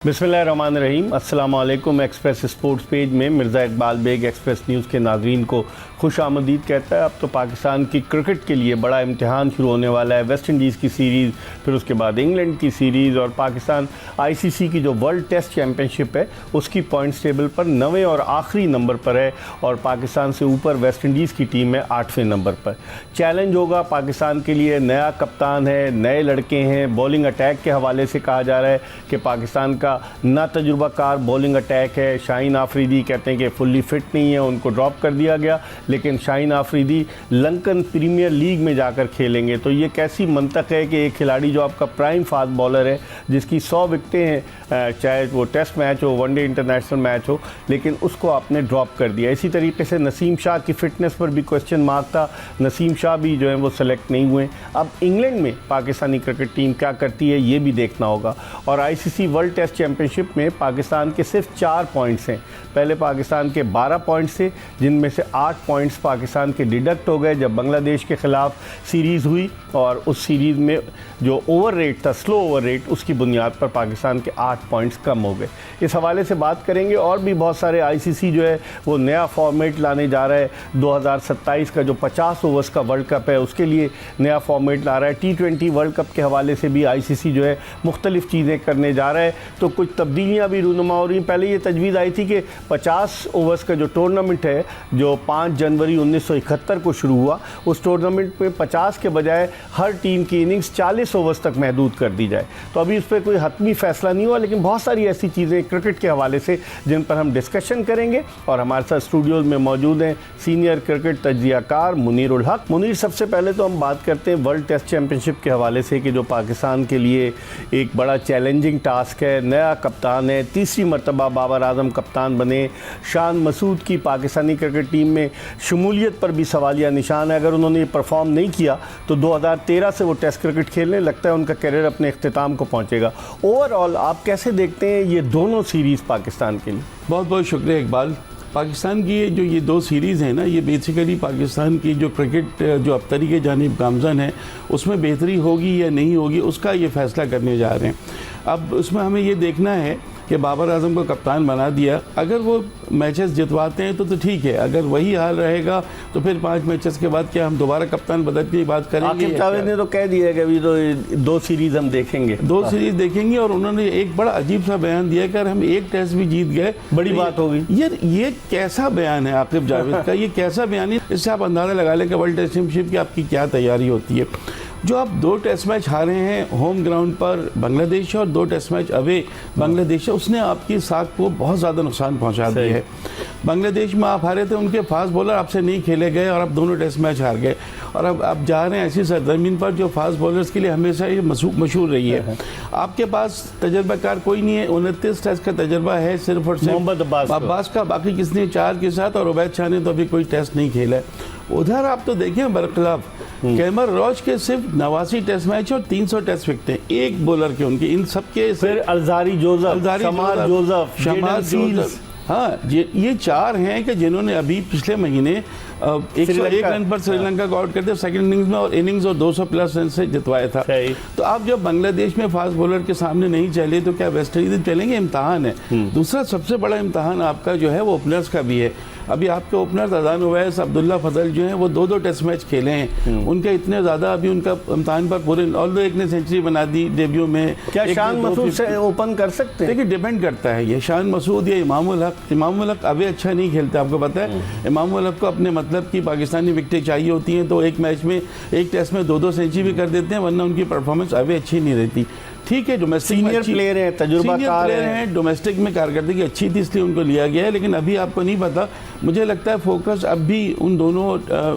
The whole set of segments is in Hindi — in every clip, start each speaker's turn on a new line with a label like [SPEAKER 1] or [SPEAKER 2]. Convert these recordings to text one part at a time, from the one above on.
[SPEAKER 1] बिस्मिल्लाहिर्रहमानिर्रहीम। अस्सलाम वालेकुम। एक्सप्रेस स्पोर्ट्स पेज में मिर्ज़ा इकबाल बेग एक्सप्रेस न्यूज़ के नाज़रीन को खुश आमदीद कहता है। अब तो पाकिस्तान की क्रिकेट के लिए बड़ा इम्तिहान शुरू होने वाला है। वेस्ट इंडीज़ की सीरीज़, फिर उसके बाद इंग्लैंड की सीरीज़ और पाकिस्तान आईसीसी की जो वर्ल्ड टेस्ट चैम्पियनशिप है उसकी पॉइंट्स टेबल पर 9वें और आखिरी नंबर पर है और पाकिस्तान से ऊपर वेस्ट इंडीज़ की टीम है 8वें नंबर पर। चैलेंज होगा पाकिस्तान के लिए। नया कप्तान है, नए लड़के हैं। बॉलिंग अटैक के हवाले से कहा जा रहा है कि पाकिस्तान का ना तजुर्बाकार बॉलिंग अटैक है। शाहीन आफरीदी कहते हैं कि फुल्ली फिट नहीं है, उनको ड्रॉप कर दिया गया, लेकिन शाहीन आफरीदी लंकन प्रीमियर लीग में जाकर खेलेंगे। तो ये कैसी मंतक है कि एक खिलाड़ी जो आपका प्राइम फास्ट बॉलर है, जिसकी 100 विकेटें हैं, चाहे वो टेस्ट मैच हो, वनडे इंटरनेशनल मैच हो, लेकिन उसको आपने ड्रॉप कर दिया। इसी तरीके से नसीम शाह की फ़िटनेस पर भी क्वेश्चन मार्क था। नसीम शाह भी जो है वो सेलेक्ट नहीं हुए। अब इंग्लैंड में पाकिस्तानी क्रिकेट टीम क्या करती है ये भी देखना होगा। और आईसीसी वर्ल्ड टेस्ट चैम्पियनशिप में पाकिस्तान के सिर्फ 4 पॉइंट्स हैं। पहले पाकिस्तान के 12 पॉइंट्स थे, जिनमें से 8 पॉइंट्स पाकिस्तान के डिडक्ट हो गए जब बांग्लादेश के ख़िलाफ़ सीरीज़ हुई और उस सीरीज़ में जो ओवर रेट था, स्लो ओवर रेट, उसकी बुनियाद पर पाकिस्तान के 8 पॉइंट्स कम हो गए। इस हवाले से बात करेंगे। और भी बहुत सारे आईसीसी जो है वो नया फॉर्मेट लाने जा रहा है। 2027 का जो 50 ओवर्स का वर्ल्ड कप है उसके लिए नया फॉर्मेट ला रहा है। T20 वर्ल्ड कप के हवाले से भी आईसीसी जो है मुख्तलिफ़ चीज़ें करने जा रहा है। तो कुछ तब्दीलियाँ भी रूनुमा हो रही हैं। पहले ये तजवीज़ आई थी कि 50 ओवर्स का जो टूर्नामेंट है, जो 5 जनवरी 1971 को शुरू हुआ, उस टूर्नामेंट में 50 के बजाय हर टीम की इनिंग्स 40 ओवर्स तक महदूद कर दी जाए। तो अभी उस पर कोई हतमी फैसला नहीं हुआ, लेकिन बहुत सारी ऐसी चीज़ें क्रिकेट के हवाले से जिन पर हम डिस्कशन करेंगे। और हमारे साथ स्टूडियोज़ में मौजूद हैं सीनियर क्रिकेट तज्ज़ियाकार मुनीर उल हक। मुनीर, सबसे पहले तो हम बात करते हैं वर्ल्ड टेस्ट चैम्पियनशिप के हवाले से कि जो पाकिस्तान के लिए एक बड़ा चैलेंजिंग टास्क है। नया कप्तान है, तीसरी मरतबा बाबर आजम कप्तान बने। शान मसूद की पाकिस्तानी क्रिकेट टीम में शमूलियत पर भी सवालिया निशान है। अगर उन्होंने परफॉर्म नहीं किया तो 2013 से वो टेस्ट क्रिकेट खेलने लगता है, उनका करियर अपने इख्तिताम को पहुंचेगा। ओवरऑल आप कैसे देखते हैं ये दोनों सीरीज़ पाकिस्तान के लिए?
[SPEAKER 2] बहुत बहुत शुक्रिया इकबाल। पाकिस्तान की जो ये 2 सीरीज़ हैं ना, ये बेसिकली पाकिस्तान की जो क्रिकेट जो अब तरीके जानिब गामज़न है उसमें बेहतरी होगी या नहीं होगी उसका ये फ़ैसला करने जा रहे हैं। अब उसमें हमें ये देखना है कि बाबर आजम को कप्तान बना दिया, अगर वो मैचेस जितवाते हैं तो ठीक है। अगर वही हाल रहेगा तो फिर 5 मैचेस के बाद क्या हम दोबारा कप्तान बदलने की बात करेंगे?
[SPEAKER 1] आकिब जावेद ने तो कह दिया कि अभी तो 2 सीरीज़ हम देखेंगे,
[SPEAKER 2] 2 सीरीज़ देखेंगे। और उन्होंने एक बड़ा अजीब सा बयान दिया कि अगर हम एक टेस्ट भी जीत गए
[SPEAKER 1] बड़ी बात होगी।
[SPEAKER 2] यार ये कैसा बयान है आकिब जावेद का? ये कैसा बयान है? इससे आप अंदाज़ा लगा लें कि वर्ल्ड टेस्ट चैम्पियनशिप की आपकी क्या तैयारी होती है। जो आप 2 टेस्ट मैच हारे हैं होम ग्राउंड पर बांग्लादेश और 2 टेस्ट मैच अवे बांग्लादेश, उसने आपकी साख को बहुत ज़्यादा नुकसान पहुंचा दिया है। बांग्लादेश में आप हारे थे, उनके फास्ट बॉलर आपसे नहीं खेले गए और आप दोनों टेस्ट मैच हार गए। और अब आप जा रहे हैं ऐसी सरजमीन पर जो फास्ट बॉलर्स के लिए हमेशा ये मशहूर रही है। आपके पास तजर्बाकार कोई नहीं है। 29 टेस्ट का तजर्बा है सिर्फ और सिर्फ मोहम्मद अब्बास का, बाकी किसने 4 के साथ, और उबैद शाह ने तो अभी कोई टेस्ट नहीं खेला है। उधर आप तो देखें बरखलाफ कैमर रोच के सिर्फ 89 टेस्ट मैच और 300 टेस्ट विकेटें एक बॉलर के, उनके इन सबके
[SPEAKER 1] फिर अलजारी जोसेफ,
[SPEAKER 2] जोसेफ, हाँ, ये 4 हैं कि जिन्होंने अभी पिछले महीने 101 रन पर श्रीलंका को आउट करते सेकंड इनिंग्स में और इनिंग्स और 200 प्लस रन से जितवाया था। तो आप जब बांग्लादेश में फास्ट बॉलर के सामने नहीं चले तो क्या वेस्ट इंडीज चलेंगे? इम्तहान है। दूसरा सबसे बड़ा इम्तहान आपका जो है वो ओपनर्स का भी है। अभी आपके ओपनर्स अजान उवैस, अब्दुल्ला फजल जो हैं वो 2 टेस्ट मैच खेले हैं। उनके इतने ज़्यादा अभी उनका इम्तहान पर पूरे, ऑल्दो एक ने सेंचुरी बना दी डेब्यू में।
[SPEAKER 1] क्या शान मसूद से ओपन कर सकते हैं?
[SPEAKER 2] देखिए डिपेंड करता है ये शान मसूद या इमामुल हक अभी अच्छा नहीं खेलते, आपको पता है। इमामुल हक को अपने मतलब की पाकिस्तानी विकेटें चाहिए होती हैं, तो एक मैच में, एक टेस्ट में 2 सेंचुरी भी कर देते हैं, वरना उनकी परफॉर्मेंस अभी अच्छी नहीं रहती। ठीक है, डोमेस्टिक
[SPEAKER 1] सीनियर प्लेयर हैं, तजुर्बाकार
[SPEAKER 2] हैं, डोमेस्टिक में कारकर्दगी अच्छी थी इसलिए उनको लिया गया है। लेकिन अभी आपको नहीं पता, मुझे लगता है फोकस अब भी उन दोनों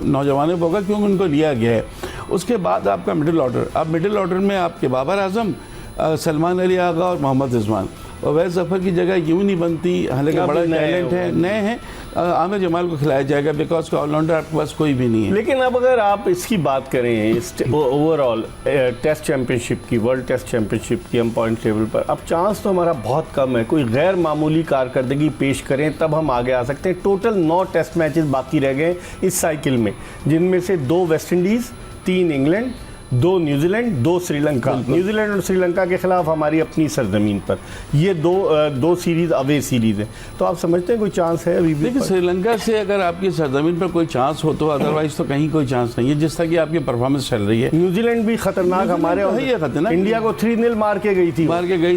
[SPEAKER 2] नौजवानों पर होगा क्योंकि उनको लिया गया है। उसके बाद आपका मिडिल ऑर्डर, अब मिडिल ऑर्डर में आपके बाबर आजम, सलमान अली आगा और मोहम्मद रिजवान। अवैध जफर की जगह यूँ नहीं बनती, हालांकि बड़ा टैलेंट है, नए हैं। आमिर जमाल को खिलाया जाएगा बिकॉज का ऑलराउंडर आपके पास कोई भी नहीं है।
[SPEAKER 1] लेकिन अब अगर आप इसकी बात करें इस ओवरऑल टेस्ट चैम्पियनशिप की, वर्ल्ड टेस्ट चैम्पियनशिप की हम पॉइंट टेबल पर, अब चांस तो हमारा बहुत कम है। कोई गैर मामूली कारकर्दगी पेश करें तब हम आगे आ सकते हैं। टोटल 9 टेस्ट मैचेस बाकी रह गए इस साइकिल में, जिनमें से 2 West Indies, 3 England, 2 New Zealand 2 Sri Lanka. New Zealand और श्रीलंका के खिलाफ हमारी अपनी सरजमीन पर ये दो सीरीज अवे सीरीज है। तो आप समझते हैं कोई चांस है अभी भी?
[SPEAKER 2] देखिए, श्रीलंका से अगर आपकी सरजमीन पर कोई चांस हो तो अदरवाइज तो कहीं कोई चांस नहीं है, जिस तरह की आपकी परफॉर्मेंस चल रही है।
[SPEAKER 1] न्यूजीलैंड भी खतरनाक हमारे इंडिया को 3-0 मार के गई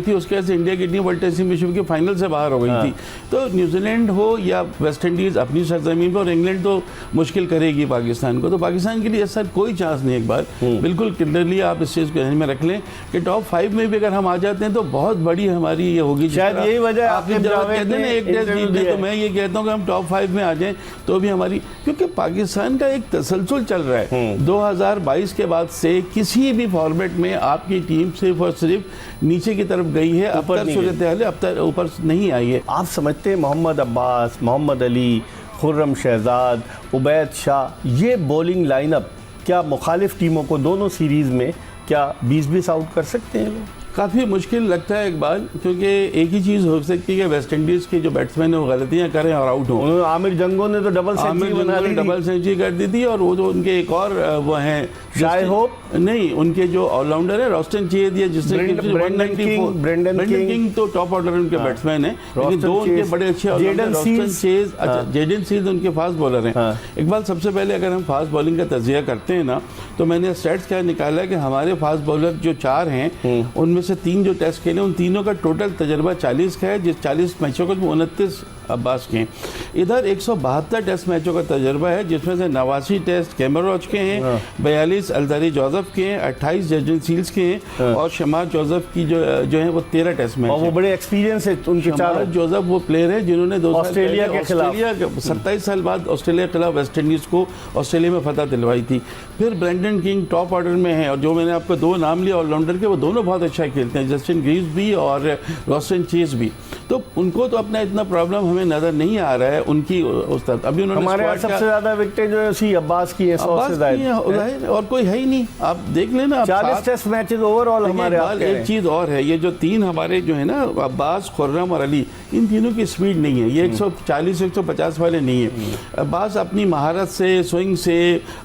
[SPEAKER 1] थी। उसके वजह से इंडिया की टीम वर्ल्ड टेस्ट चैंपियनशिप के फाइनल से बाहर हो गई थी। तो न्यूजीलैंड हो या वेस्ट इंडीज अपनी सरजमीन पर, और इंग्लैंड तो मुश्किल करेगी पाकिस्तान को, तो पाकिस्तान के लिए ऐसा कोई चांस नहीं। एक बार बिल्कुल क्लियरली आप इस चीज़ को ध्यान में रख लें कि टॉप 5 में भी अगर हम आ जाते हैं तो बहुत बड़ी हमारी ये होगी। शायद यही वजह
[SPEAKER 2] आप जब कहते हैं ना एक टेस्ट जीतने, तो मैं ये कहता हूँ कि हम टॉप 5 में आ जाएं तो भी हमारी, क्योंकि पाकिस्तान का एक तसलसल चल रहा है 2022 के बाद से। किसी भी फॉर्मेट में आपकी टीम सिर्फ और सिर्फ नीचे की तरफ गई है, अब तक सूरत हाल अब तक ऊपर नहीं आई है।
[SPEAKER 1] आप समझते हैं मोहम्मद अब्बास, मोहम्मद अली, खुर्रम शहजाद, उबैद शाह, ये बॉलिंग लाइनअप क्या मुखालिफ टीमों को दोनों सीरीज़ में क्या 20-20 आउट कर सकते हैं लोग?
[SPEAKER 2] काफ़ी मुश्किल लगता है इकबाल, क्योंकि एक ही चीज़ हो सकती है कि वेस्ट इंडीज़ के जो बैट्समैन है वो गलतियां करें और आउट हों।
[SPEAKER 1] आमिर जंगो ने तो डबल सेंचुरी
[SPEAKER 2] कर दी थी, और वो जो उनके एक और वो हैं
[SPEAKER 1] शायद होप
[SPEAKER 2] नहीं, उनके जो ऑलराउंडर है रॉस्टन चेज या जिसने ब्रेंडन किंग तो टॉप ऑर्डर उनके बैट्समैन है, लेकिन 2 उनके बड़े अच्छे जेडन सीज उनके फास्ट बॉलर हैं। इकबाल, सबसे पहले अगर हम फास्ट बॉलिंग का तजिया करते हैं ना, तो मैंने स्टैट्स क्या निकाला है कि हमारे फास्ट बॉलर जो 4 हैं उनमें से 3 जो टेस्ट खेले, उन तीनों का टोटल तजर्बा 40 का है, जिस 40 मैचों को 29 अब्बास के हैं। इधर 172 टेस्ट मैचों का तजर्बा है, जिसमें से 89 टेस्ट कैमर रोच के हैं, 42 अल्तारी जोसेफ के हैं, 28 जर्जन सील्स के हैं, और शमार जोसेफ की जो है वो 13 टेस्ट मैच।
[SPEAKER 1] और वो बड़े एक्सपीरियंस है उनके।
[SPEAKER 2] शमार जोसेफ वो प्लेयर है जिन्होंने
[SPEAKER 1] ऑस्ट्रेलिया के खिलाफ
[SPEAKER 2] 27 साल बाद ऑस्ट्रेलिया के खिलाफ वेस्ट इंडीज़ को ऑस्ट्रेलिया में फतह दिलवाई थी। फिर ब्रेंडन किंग टॉप ऑर्डर में है, और जो मैंने आपको 2 नाम लिए ऑलराउंडर के, वो दोनों बहुत अच्छा खेलते हैं, जस्टिन ग्रीव्स भी और रॉस्टन चेज भी। तो उनको तो अपना इतना प्रॉब्लम हमें नजर नहीं आ रहा है उनकी उस तक। अभी उन्होंने
[SPEAKER 1] हमारे यहाँ सबसे ज्यादा विकेटें जो है उसी अब्बास की है, 100 से ज्यादा,
[SPEAKER 2] और कोई है ही नहीं। आप देख लेना
[SPEAKER 1] 40 टेस्ट मैचेस ओवरऑल हमारे।
[SPEAKER 2] एक चीज और है, ये जो 3 हमारे जो है ना अब्बास, खुर्रम और अली, इन तीनों की स्पीड नहीं है, ये 140-150 वाले नहीं है। अब्बास अपनी महारत से, स्विंग से,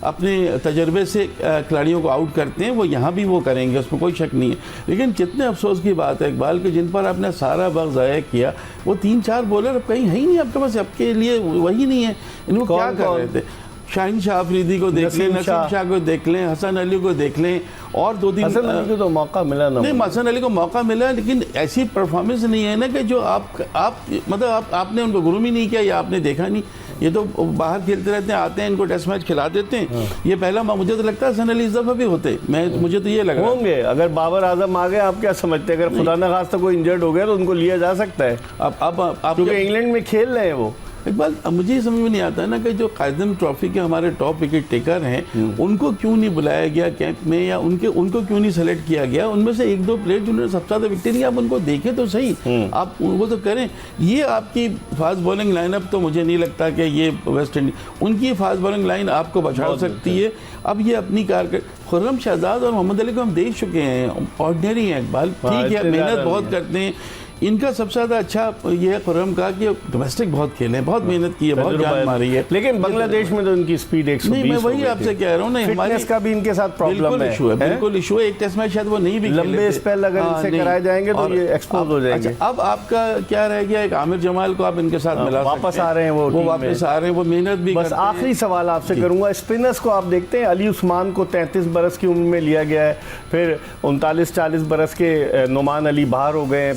[SPEAKER 2] अपने तजर्बे से खिलाड़ियों को आउट करते हैं, वो यहाँ भी वो करेंगे, उसमें कोई शक नहीं है। लेकिन कितने अफसोस की बात है इकबाल कि जिन पर आपने सारा वक्त ज़ाया किया, वो 3-4 बॉलर अब कहीं है ही नहीं आपके पास, आपके लिए वही नहीं है। इनको क्या कर रहे थे? शाहीन शाह अफरीदी को देख लें, नसीम शाह को देख लें, हसन अली को देख लें, और 2-3
[SPEAKER 1] हसन अली को तो मौका मिला ना।
[SPEAKER 2] नहीं, हसन अली को मौका मिला, लेकिन ऐसी परफॉर्मेंस नहीं है ना कि जो आप मतलब आपने उनको गुरूम ही नहीं किया या आपने देखा नहीं। ये तो बाहर खेलते रहते हैं, आते हैं, इनको टेस्ट मैच खिला देते हैं। ये पहला मुझे तो लगता है हसन अली इस दफ़ा भी होते, मुझे तो ये लगा
[SPEAKER 1] होंगे। अगर बाबर आजम आ गए, आप क्या समझते हैं? अगर खुदा न खास्ता कोई इंजर्ड हो गया तो उनको लिया जा सकता है।
[SPEAKER 2] अब
[SPEAKER 1] क्योंकि इंग्लैंड में खेल रहे हैं वो।
[SPEAKER 2] इकबाल, मुझे समझ में नहीं आता है ना कि जो कायदम ट्रॉफी के हमारे टॉप विकेट टेकर हैं, उनको क्यों नहीं बुलाया गया कैंप में, या उनको क्यों नहीं सेलेक्ट किया गया? उनमें से 1-2 प्लेयर जिन्होंने सबसे ज़्यादा विकेट लिया, आप उनको देखें तो सही, आप उनको तो करें। ये आपकी फास्ट बॉलिंग लाइनअप तो मुझे नहीं लगता कि ये वेस्ट इंडीज, उनकी फास्ट बॉलिंग लाइन आपको बचा सकती है। अब ये अपनी खुर्रम शहजाद और मोहम्मद अली को हम देख चुके हैं, ऑर्डिनरी हैं इकबाल, ठीक है, मेहनत बहुत करते हैं। इनका सबसे ज़्यादा अच्छा ये है खुर्रम का कि डोमेस्टिक बहुत खेले हैं, बहुत मेहनत की है, बहुत जान मारी है।
[SPEAKER 1] लेकिन बांग्लादेश में तो इनकी स्पीड 120
[SPEAKER 2] नहीं, मैं वही आपसे कह रहा हूँ ना, हमारे
[SPEAKER 1] का भी इनके साथ प्रॉब्लम है,
[SPEAKER 2] बिल्कुल इशू है। एक टेस्ट मैच शायद वो नहीं भी
[SPEAKER 1] लंबे स्पेल अगर इनसे कराए जाएंगे तो ये एक्सपोज हो जाएंगे।
[SPEAKER 2] अब आपका क्या रह गया? एक आमिर जमाल को आप इनके साथ मिला,
[SPEAKER 1] वापस आ रहे हैं, वो
[SPEAKER 2] वापस आ रहे हैं, वो मेहनत भी।
[SPEAKER 1] बस आखिरी सवाल आपसे करूंगा, स्पिनर्स को आप देखते हैं, अली उस्मान को 33 बरस की उम्र में लिया गया है, फिर 39-40 बरस के नुमान अली बाहर हो गए हैं,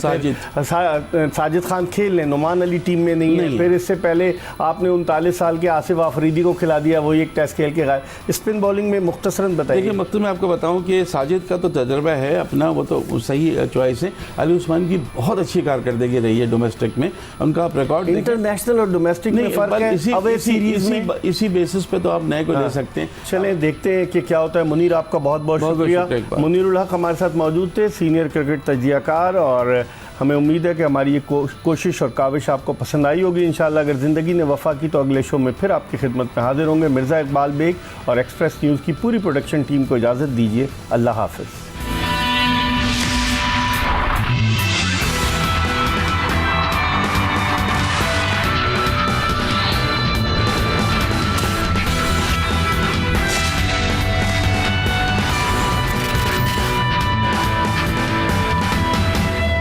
[SPEAKER 1] साजिद खान खेल लें, नुमान अली टीम में नहीं है। फिर इससे पहले आपने 39 साल के आसिफ आफरीदी को खिला दिया, वही एक टेस्ट खेल के गायब। स्पिन बॉलिंग में मुख्तसरन बताइए।
[SPEAKER 2] देखिए मकसद मैं आपको बताऊं कि साजिद का तो तजर्बा है अपना, वो तो सही चॉइस है। अली उस्मान की बहुत अच्छी कारकर्दगी रही है डोमेस्टिक में, उनका आप रिकॉर्ड
[SPEAKER 1] इंटरनेशनल और डोमेस्टिक में फर्क है।
[SPEAKER 2] इसी बेसिस पे तो आप नए को ले सकते हैं।
[SPEAKER 1] चलें देखते हैं कि क्या होता है। मुनीर, आपका बहुत बहुत शुक्रिया। मुनीरुल हक हमारे साथ मौजूद थे, सीनियर क्रिकेट तजियाकार, और हमें उम्मीद है कि हमारी ये कोशिश और काविश आपको पसंद आई होगी। इंशाअल्लाह अगर ज़िंदगी ने वफ़ा की तो अगले शो में फिर आपकी खिदमत में हाजिर होंगे। मिर्ज़ा इकबाल बेग और एक्सप्रेस न्यूज़ की पूरी प्रोडक्शन टीम को इजाज़त दीजिए। अल्लाह हाफ़िज़।